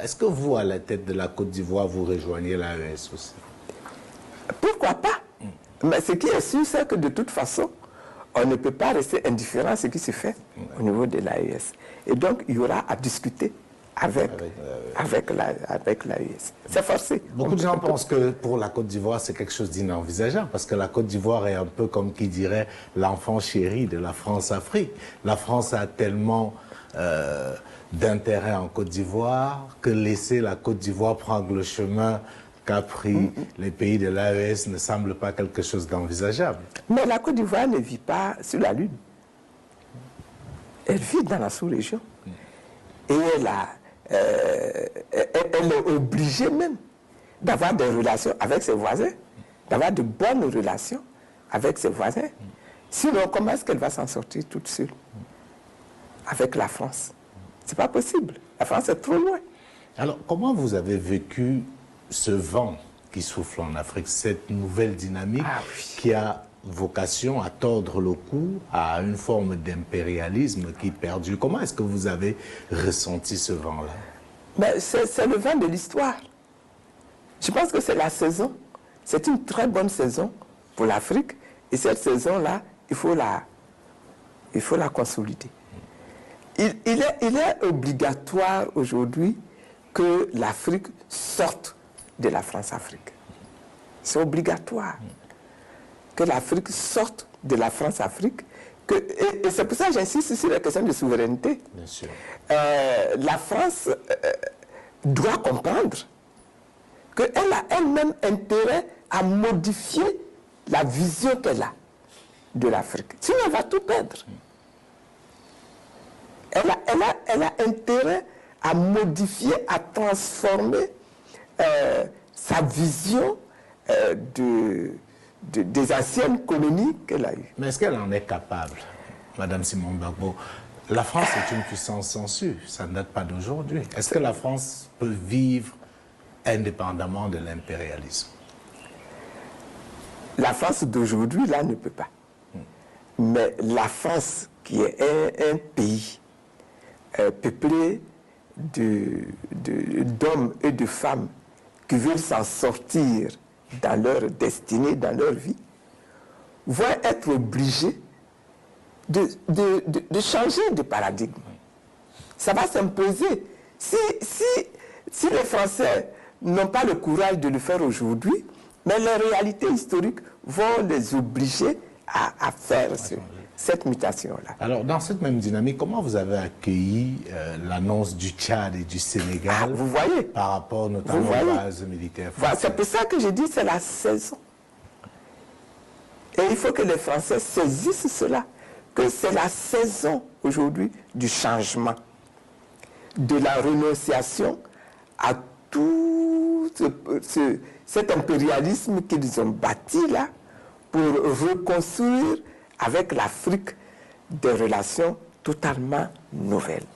Est-ce que vous, à la tête de la Côte d'Ivoire, vous rejoignez l'AES aussi? Pourquoi pas? Mais ce qui est sûr, c'est que de toute façon, on ne peut pas rester indifférent à ce qui se fait au niveau de l'AES. Et donc, il y aura à discuter avec l'AES. C'est forcé. Beaucoup de gens pensent que pour la Côte d'Ivoire, c'est quelque chose d'inenvisageable, parce que la Côte d'Ivoire est un peu comme qui dirait l'enfant chéri de la France-Afrique. La France a tellement d'intérêt en Côte d'Ivoire que laisser la Côte d'Ivoire prendre le chemin qu'a pris les pays de l'AES ne semble pas quelque chose d'envisageable. Mais la Côte d'Ivoire ne vit pas sur la Lune. Elle vit dans la sous-région. Et elle est obligée même d'avoir des relations avec ses voisins, d'avoir de bonnes relations avec ses voisins. Sinon, comment est-ce qu'elle va s'en sortir toute seule avec la France? C'est pas possible. La France est trop loin. Alors, comment vous avez vécu ce vent qui souffle en Afrique, cette nouvelle dynamique qui a vocation à tordre le cou à une forme d'impérialisme qui perdure? Comment est-ce que vous avez ressenti ce vent-là? Mais c'est le vent de l'histoire. Je pense que c'est la saison. C'est une très bonne saison pour l'Afrique. Et cette saison-là, il faut la consolider. Il est obligatoire aujourd'hui que l'Afrique sorte de la France-Afrique. C'est obligatoire que l'Afrique sorte de la France-Afrique. Et c'est pour ça que j'insiste sur la question de souveraineté. Bien sûr. La France doit comprendre qu'elle a elle-même intérêt à modifier la vision qu'elle a de l'Afrique. Sinon, elle va tout perdre. Elle a intérêt à modifier, à transformer sa vision des anciennes colonies qu'elle a eues. Mais est-ce qu'elle en est capable, Madame Simone Gbagbo? La France est une puissance sans dessus, ça ne date pas d'aujourd'hui. Est-ce que la France peut vivre indépendamment de l'impérialisme? La France d'aujourd'hui, là, ne peut pas. Mais la France, qui est un pays peuplé d'hommes et de femmes qui veulent s'en sortir dans leur destinée, dans leur vie, vont être obligés de changer de paradigme. Ça va s'imposer. Si les Français n'ont pas le courage de le faire aujourd'hui, mais les réalités historiques vont les obliger à faire cette mutation-là. Alors, dans cette même dynamique, comment vous avez accueilli l'annonce du Tchad et du Sénégal vous voyez, par rapport notamment aux bases militaires françaises? C'est pour ça que je dis que c'est la saison. Et il faut que les Français saisissent cela, que c'est la saison aujourd'hui du changement, de la renonciation à tout cet impérialisme qu'ils ont bâti là pour reconstruire avec l'Afrique des relations totalement nouvelles.